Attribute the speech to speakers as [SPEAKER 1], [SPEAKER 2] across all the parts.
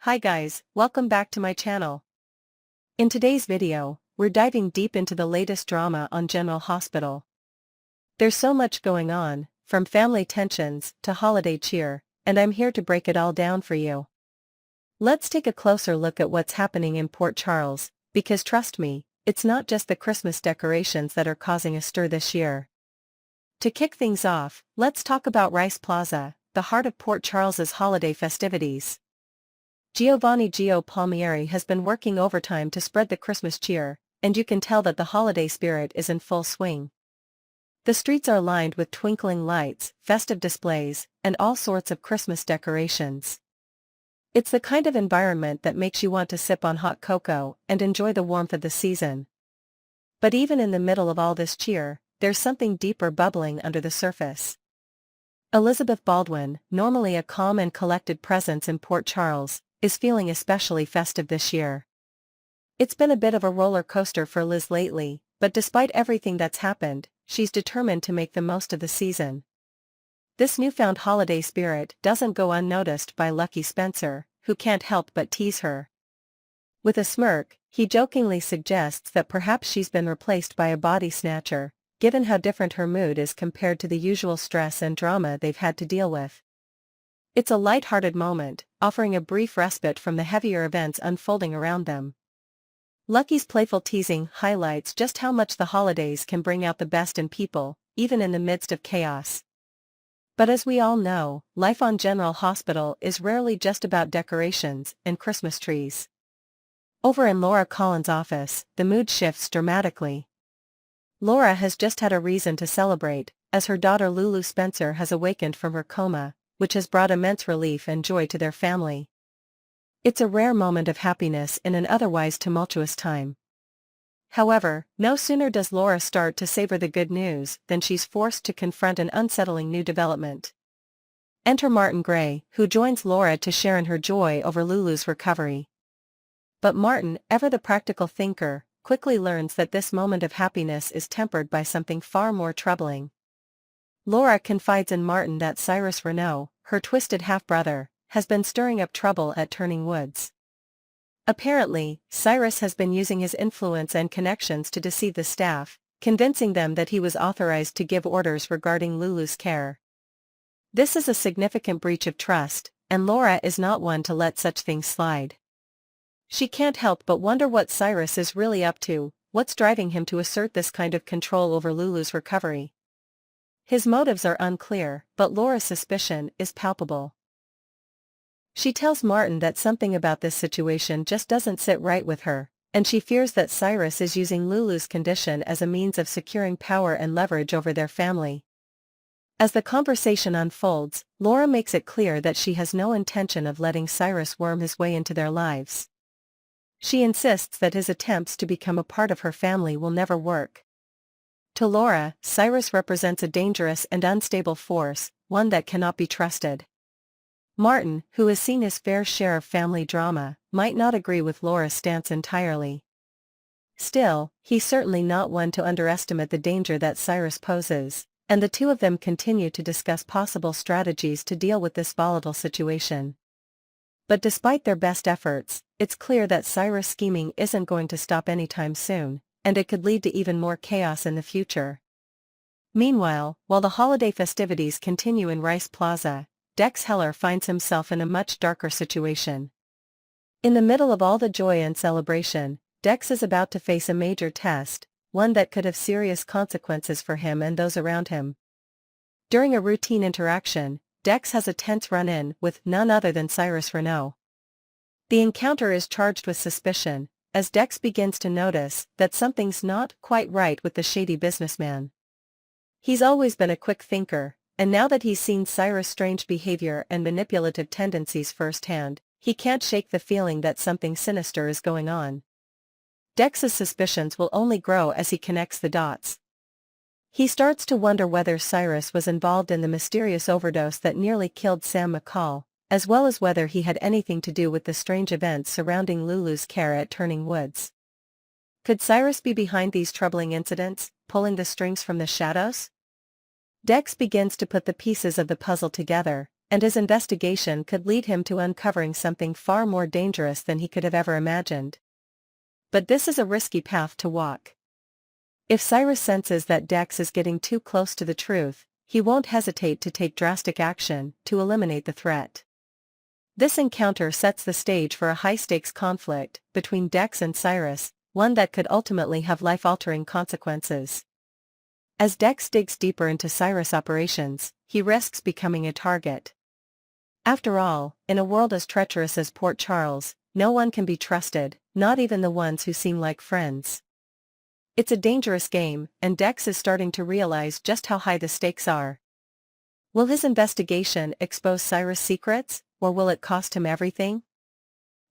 [SPEAKER 1] Hi guys, welcome back to my channel. In today's video, we're diving deep into the latest drama on General Hospital. There's so much going on, from family tensions to holiday cheer, and I'm here to break it all down for you. Let's take a closer look at what's happening in Port Charles, because trust me, it's not just the Christmas decorations that are causing a stir this year. To kick things off, let's talk about Rice Plaza, the heart of Port Charles's holiday festivities. Giovanni Gio Palmieri has been working overtime to spread the Christmas cheer, and you can tell that the holiday spirit is in full swing. The streets are lined with twinkling lights, festive displays, and all sorts of Christmas decorations. It's the kind of environment that makes you want to sip on hot cocoa and enjoy the warmth of the season. But even in the middle of all this cheer, there's something deeper bubbling under the surface. Elizabeth Baldwin, normally a calm and collected presence in Port Charles, is feeling especially festive this year. It's been a bit of a roller coaster for Liz lately, but despite everything that's happened, she's determined to make the most of the season. This newfound holiday spirit doesn't go unnoticed by Lucky Spencer, who can't help but tease her. With a smirk, he jokingly suggests that perhaps she's been replaced by a body snatcher, given how different her mood is compared to the usual stress and drama they've had to deal with. It's a light-hearted moment, offering a brief respite from the heavier events unfolding around them. Lucky's playful teasing highlights just how much the holidays can bring out the best in people, even in the midst of chaos. But as we all know, life on General Hospital is rarely just about decorations and Christmas trees. Over in Laura Collins' office, the mood shifts dramatically. Laura has just had a reason to celebrate, as her daughter Lulu Spencer has awakened from her coma, which has brought immense relief and joy to their family. It's a rare moment of happiness in an otherwise tumultuous time. However, no sooner does Laura start to savor the good news than she's forced to confront an unsettling new development. Enter Martin Gray, who joins Laura to share in her joy over Lulu's recovery. But Martin, ever the practical thinker, quickly learns that this moment of happiness is tempered by something far more troubling. Laura confides in Martin that Cyrus Renault, her twisted half-brother, has been stirring up trouble at Turning Woods. Apparently, Cyrus has been using his influence and connections to deceive the staff, convincing them that he was authorized to give orders regarding Lulu's care. This is a significant breach of trust, and Laura is not one to let such things slide. She can't help but wonder what Cyrus is really up to, what's driving him to assert this kind of control over Lulu's recovery. His motives are unclear, but Laura's suspicion is palpable. She tells Martin that something about this situation just doesn't sit right with her, and she fears that Cyrus is using Lulu's condition as a means of securing power and leverage over their family. As the conversation unfolds, Laura makes it clear that she has no intention of letting Cyrus worm his way into their lives. She insists that his attempts to become a part of her family will never work. To Laura, Cyrus represents a dangerous and unstable force, one that cannot be trusted. Martin, who has seen his fair share of family drama, might not agree with Laura's stance entirely. Still, he's certainly not one to underestimate the danger that Cyrus poses, and the two of them continue to discuss possible strategies to deal with this volatile situation. But despite their best efforts, it's clear that Cyrus' scheming isn't going to stop anytime soon, and it could lead to even more chaos in the future. Meanwhile, while the holiday festivities continue in Rice Plaza, Dex Heller finds himself in a much darker situation. In the middle of all the joy and celebration, Dex is about to face a major test, one that could have serious consequences for him and those around him. During a routine interaction, Dex has a tense run-in with none other than Cyrus Renault. The encounter is charged with suspicion, as Dex begins to notice that something's not quite right with the shady businessman. He's always been a quick thinker, and now that he's seen Cyrus' strange behavior and manipulative tendencies firsthand, he can't shake the feeling that something sinister is going on. Dex's suspicions will only grow as he connects the dots. He starts to wonder whether Cyrus was involved in the mysterious overdose that nearly killed Sam McCall, as well as whether he had anything to do with the strange events surrounding Lulu's care at Turning Woods. Could Cyrus be behind these troubling incidents, pulling the strings from the shadows? Dex begins to put the pieces of the puzzle together, and his investigation could lead him to uncovering something far more dangerous than he could have ever imagined. But this is a risky path to walk. If Cyrus senses that Dex is getting too close to the truth, he won't hesitate to take drastic action to eliminate the threat. This encounter sets the stage for a high-stakes conflict between Dex and Cyrus, one that could ultimately have life-altering consequences. As Dex digs deeper into Cyrus' operations, he risks becoming a target. After all, in a world as treacherous as Port Charles, no one can be trusted, not even the ones who seem like friends. It's a dangerous game, and Dex is starting to realize just how high the stakes are. Will his investigation expose Cyrus' secrets, or will it cost him everything?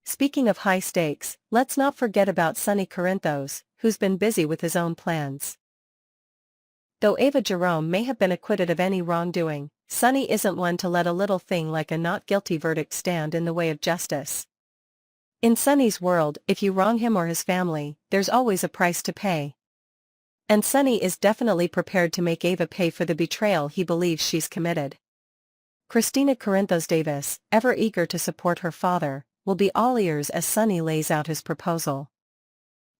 [SPEAKER 1] Speaking of high stakes, let's not forget about Sonny Corinthos, who's been busy with his own plans. Though Ava Jerome may have been acquitted of any wrongdoing, Sonny isn't one to let a little thing like a not guilty verdict stand in the way of justice. In Sonny's world, if you wrong him or his family, there's always a price to pay. And Sonny is definitely prepared to make Ava pay for the betrayal he believes she's committed. Christina Corinthos Davis, ever eager to support her father, will be all ears as Sonny lays out his proposal.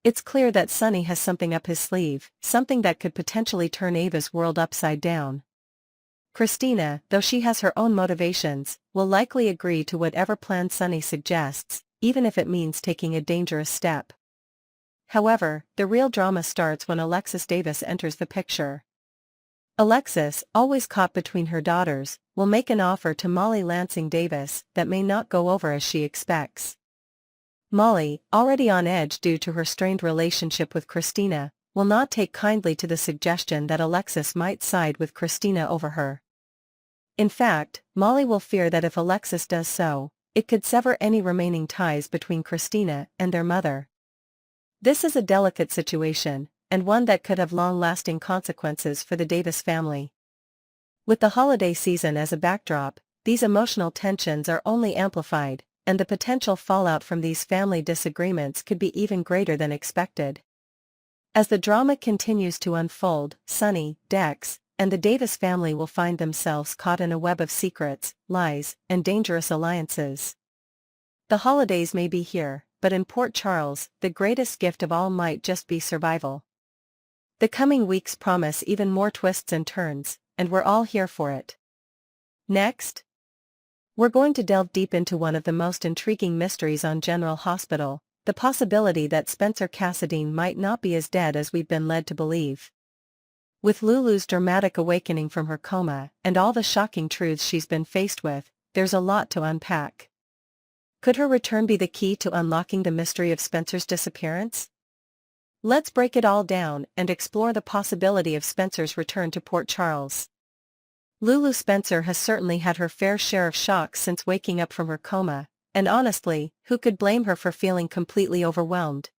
[SPEAKER 1] It's clear that Sonny has something up his sleeve, something that could potentially turn Ava's world upside down. Christina, though she has her own motivations, will likely agree to whatever plan Sonny suggests, even if it means taking a dangerous step. However, the real drama starts when Alexis Davis enters the picture. Alexis, always caught between her daughters, will make an offer to Molly Lansing Davis that may not go over as she expects. Molly, already on edge due to her strained relationship with Christina, will not take kindly to the suggestion that Alexis might side with Christina over her. In fact, Molly will fear that if Alexis does so, it could sever any remaining ties between Christina and their mother. This is a delicate situation, and one that could have long-lasting consequences for the Davis family. With the holiday season as a backdrop, these emotional tensions are only amplified, and the potential fallout from these family disagreements could be even greater than expected. As the drama continues to unfold, Sonny, Dex, and the Davis family will find themselves caught in a web of secrets, lies, and dangerous alliances. The holidays may be here, but in Port Charles, the greatest gift of all might just be survival. The coming weeks promise even more twists and turns, and we're all here for it. Next, we're going to delve deep into one of the most intriguing mysteries on General Hospital, the possibility that Spencer Cassadine might not be as dead as we've been led to believe. With Lulu's dramatic awakening from her coma and all the shocking truths she's been faced with, there's a lot to unpack. Could her return be the key to unlocking the mystery of Spencer's disappearance? Let's break it all down and explore the possibility of Spencer's return to Port Charles. Lulu Spencer has certainly had her fair share of shocks since waking up from her coma, and honestly, who could blame her for feeling completely overwhelmed?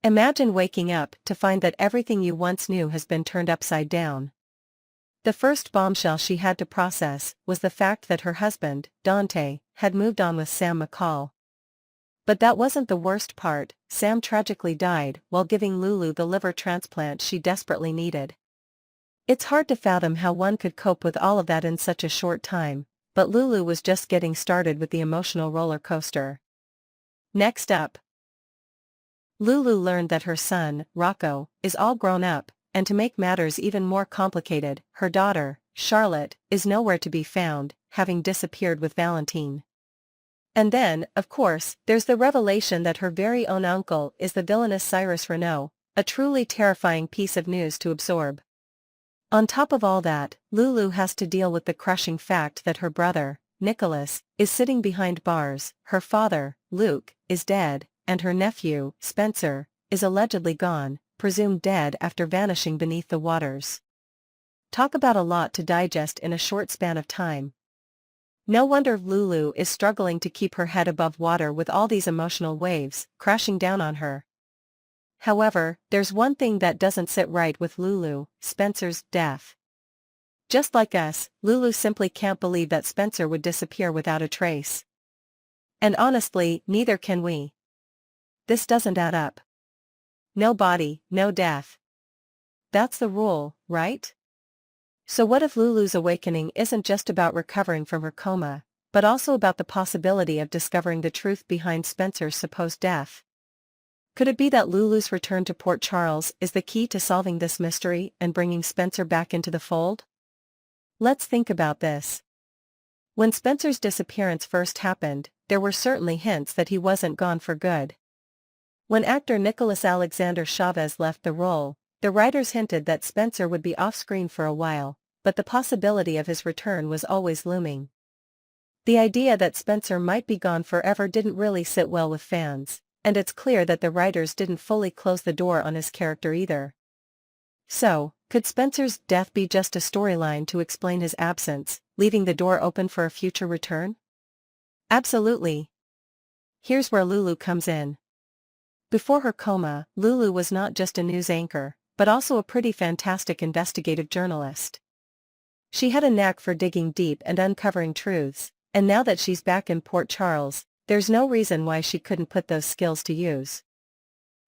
[SPEAKER 1] Imagine waking up to find that everything you once knew has been turned upside down. The first bombshell she had to process was the fact that her husband, Dante, had moved on with Sam McCall. But that wasn't the worst part. Sam tragically died while giving Lulu the liver transplant she desperately needed. It's hard to fathom how one could cope with all of that in such a short time, but Lulu was just getting started with the emotional roller coaster. Next up, Lulu learned that her son, Rocco, is all grown up, and to make matters even more complicated, her daughter, Charlotte, is nowhere to be found, having disappeared with Valentine. And then, of course, there's the revelation that her very own uncle is the villainous Cyrus Renaud, a truly terrifying piece of news to absorb. On top of all that, Lulu has to deal with the crushing fact that her brother, Nicholas, is sitting behind bars, her father, Luke, is dead, and her nephew, Spencer, is allegedly gone, presumed dead after vanishing beneath the waters. Talk about a lot to digest in a short span of time. No wonder Lulu is struggling to keep her head above water with all these emotional waves crashing down on her. However, there's one thing that doesn't sit right with Lulu: Spencer's death. Just like us, Lulu simply can't believe that Spencer would disappear without a trace. And honestly, neither can we. This doesn't add up. No body, no death. That's the rule, right? So what if Lulu's awakening isn't just about recovering from her coma, but also about the possibility of discovering the truth behind Spencer's supposed death? Could it be that Lulu's return to Port Charles is the key to solving this mystery and bringing Spencer back into the fold? Let's think about this. When Spencer's disappearance first happened, there were certainly hints that he wasn't gone for good. When actor Nicholas Alexander Chavez left the role, the writers hinted that Spencer would be off-screen for a while, but the possibility of his return was always looming. The idea that Spencer might be gone forever didn't really sit well with fans, and it's clear that the writers didn't fully close the door on his character either. So, could Spencer's death be just a storyline to explain his absence, leaving the door open for a future return? Absolutely. Here's where Lulu comes in. Before her coma, Lulu was not just a news anchor, but also a pretty fantastic investigative journalist. She had a knack for digging deep and uncovering truths, and now that she's back in Port Charles, there's no reason why she couldn't put those skills to use.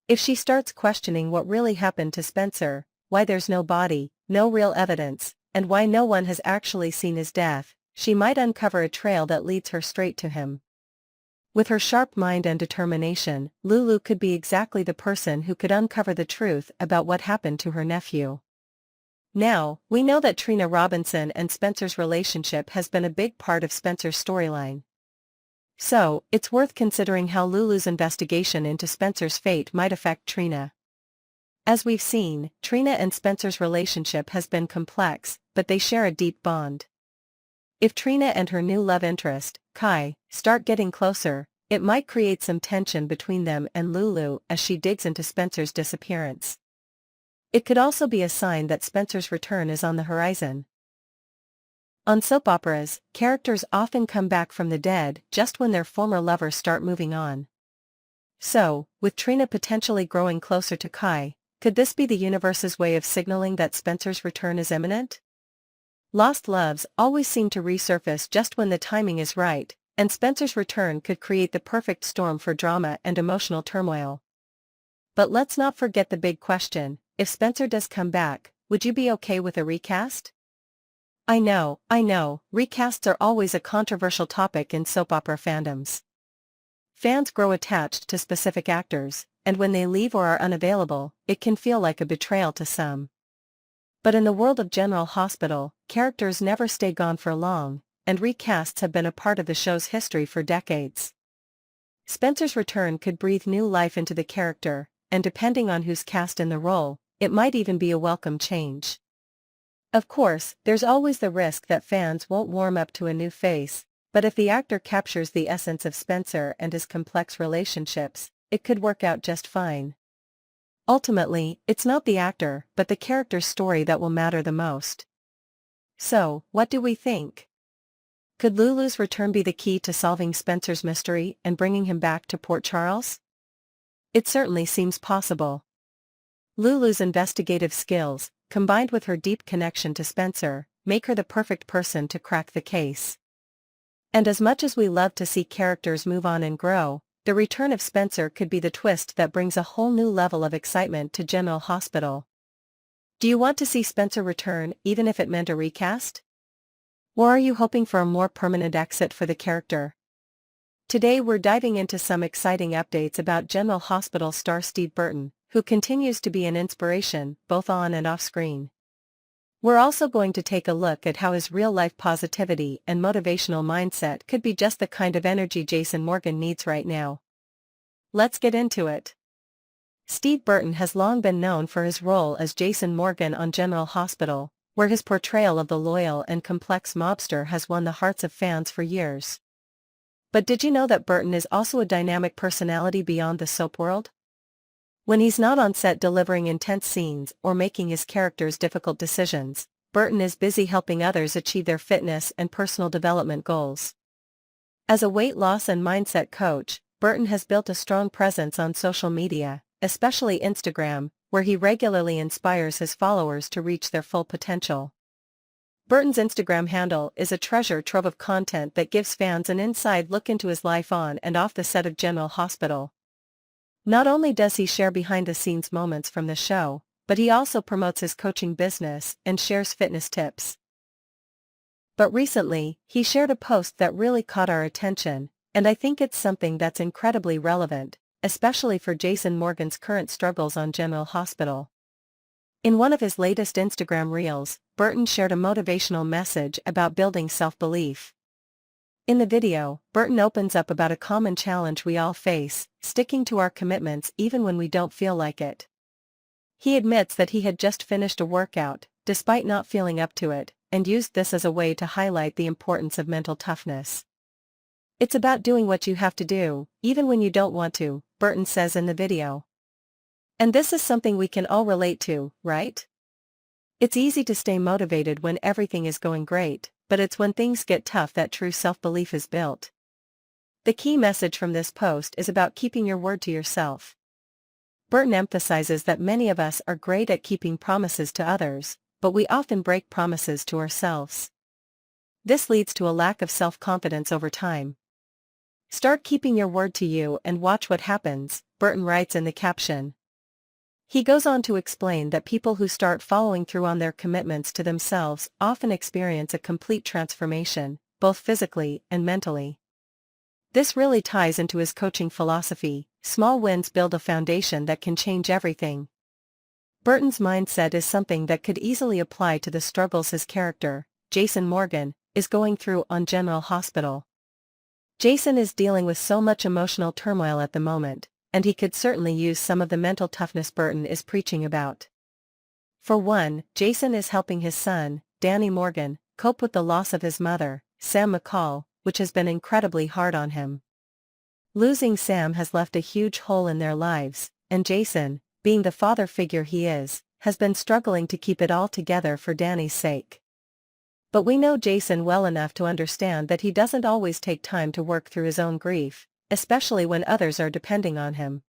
[SPEAKER 1] If she starts questioning what really happened to Spencer, why there's no body, no real evidence, and why no one has actually seen his death, she might uncover a trail that leads her straight to him. With her sharp mind and determination, Lulu could be exactly the person who could uncover the truth about what happened to her nephew. Now, we know that Trina Robinson and Spencer's relationship has been a big part of Spencer's storyline. So, it's worth considering how Lulu's investigation into Spencer's fate might affect Trina. As we've seen, Trina and Spencer's relationship has been complex, but they share a deep bond. If Trina and her new love interest, Kai, start getting closer, it might create some tension between them and Lulu as she digs into Spencer's disappearance. It could also be a sign that Spencer's return is on the horizon. On soap operas, characters often come back from the dead just when their former lovers start moving on. So, with Trina potentially growing closer to Kai, could this be the universe's way of signaling that Spencer's return is imminent? Lost loves always seem to resurface just when the timing is right, and Spencer's return could create the perfect storm for drama and emotional turmoil. But let's not forget the big question: if Spencer does come back, would you be okay with a recast? I know, recasts are always a controversial topic in soap opera fandoms. Fans grow attached to specific actors, and when they leave or are unavailable, it can feel like a betrayal to some. But in the world of General Hospital, characters never stay gone for long, and recasts have been a part of the show's history for decades. Spencer's return could breathe new life into the character, and depending on who's cast in the role, it might even be a welcome change. Of course, there's always the risk that fans won't warm up to a new face, but if the actor captures the essence of Spencer and his complex relationships, it could work out just fine. Ultimately, it's not the actor, but the character's story that will matter the most. So, what do we think? Could Lulu's return be the key to solving Spencer's mystery and bringing him back to Port Charles? It certainly seems possible. Lulu's investigative skills, combined with her deep connection to Spencer, make her the perfect person to crack the case. And as much as we love to see characters move on and grow, the return of Spencer could be the twist that brings a whole new level of excitement to General Hospital. Do you want to see Spencer return even if it meant a recast? Or are you hoping for a more permanent exit for the character? Today we're diving into some exciting updates about General Hospital star Steve Burton, who continues to be an inspiration, both on and off screen. We're also going to take a look at how his real-life positivity and motivational mindset could be just the kind of energy Jason Morgan needs right now. Let's get into it. Steve Burton has long been known for his role as Jason Morgan on General Hospital, where his portrayal of the loyal and complex mobster has won the hearts of fans for years. But did you know that Burton is also a dynamic personality beyond the soap world? When he's not on set delivering intense scenes or making his characters difficult decisions, Burton is busy helping others achieve their fitness and personal development goals. As a weight loss and mindset coach, Burton has built a strong presence on social media, especially Instagram, where he regularly inspires his followers to reach their full potential. Burton's Instagram handle is a treasure trove of content that gives fans an inside look into his life on and off the set of General Hospital. Not only does he share behind-the-scenes moments from the show, but he also promotes his coaching business and shares fitness tips. But recently, he shared a post that really caught our attention, and I think it's something that's incredibly relevant, especially for Jason Morgan's current struggles on General Hospital. In one of his latest Instagram reels, Burton shared a motivational message about building self-belief. In the video, Burton opens up about a common challenge we all face, sticking to our commitments even when we don't feel like it. He admits that he had just finished a workout, despite not feeling up to it, and used this as a way to highlight the importance of mental toughness. "It's about doing what you have to do, even when you don't want to," Burton says in the video. And this is something we can all relate to, right? It's easy to stay motivated when everything is going great, but it's when things get tough that true self-belief is built. The key message from this post is about keeping your word to yourself. Burton emphasizes that many of us are great at keeping promises to others, but we often break promises to ourselves. This leads to a lack of self-confidence over time. "Start keeping your word to you and watch what happens," Burton writes in the caption. He goes on to explain that people who start following through on their commitments to themselves often experience a complete transformation, both physically and mentally. This really ties into his coaching philosophy: small wins build a foundation that can change everything. Burton's mindset is something that could easily apply to the struggles his character, Jason Morgan, is going through on General Hospital. Jason is dealing with so much emotional turmoil at the moment, and he could certainly use some of the mental toughness Burton is preaching about. For one, Jason is helping his son, Danny Morgan, cope with the loss of his mother, Sam McCall, which has been incredibly hard on him. Losing Sam has left a huge hole in their lives, and Jason, being the father figure he is, has been struggling to keep it all together for Danny's sake. But we know Jason well enough to understand that he doesn't always take time to work through his own grief, especially when others are depending on him.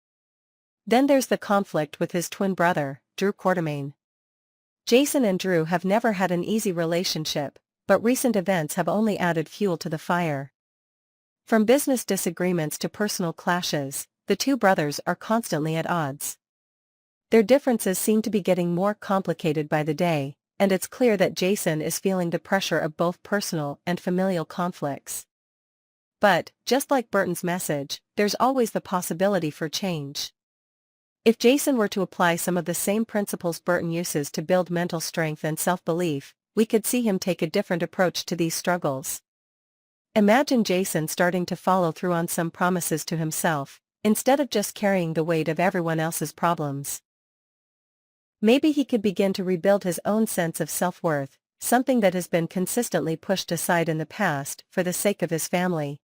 [SPEAKER 1] Then there's the conflict with his twin brother, Drew Quartermain. Jason and Drew have never had an easy relationship, but recent events have only added fuel to the fire. From business disagreements to personal clashes, the two brothers are constantly at odds. Their differences seem to be getting more complicated by the day, and it's clear that Jason is feeling the pressure of both personal and familial conflicts. But, just like Burton's message, there's always the possibility for change. If Jason were to apply some of the same principles Burton uses to build mental strength and self-belief, we could see him take a different approach to these struggles. Imagine Jason starting to follow through on some promises to himself, instead of just carrying the weight of everyone else's problems. Maybe he could begin to rebuild his own sense of self-worth, something that has been consistently pushed aside in the past for the sake of his family.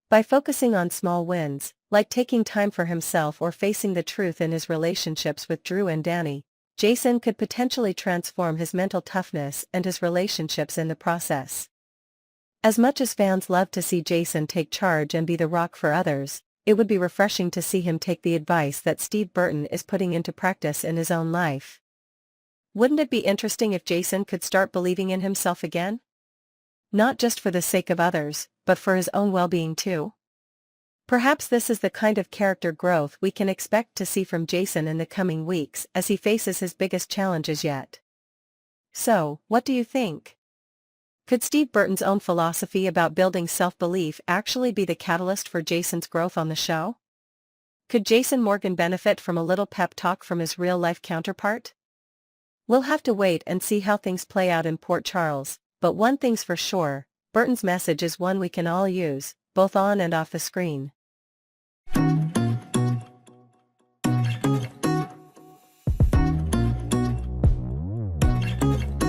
[SPEAKER 1] By focusing on small wins, like taking time for himself or facing the truth in his relationships with Drew and Danny, Jason could potentially transform his mental toughness and his relationships in the process. As much as fans love to see Jason take charge and be the rock for others, it would be refreshing to see him take the advice that Steve Burton is putting into practice in his own life. Wouldn't it be interesting if Jason could start believing in himself again? Not just for the sake of others, but for his own well-being too. Perhaps this is the kind of character growth we can expect to see from Jason in the coming weeks as he faces his biggest challenges yet. So, what do you think? Could Steve Burton's own philosophy about building self-belief actually be the catalyst for Jason's growth on the show? Could Jason Morgan benefit from a little pep talk from his real-life counterpart? We'll have to wait and see how things play out in Port Charles, but one thing's for sure, Burton's message is one we can all use, both on and off the screen.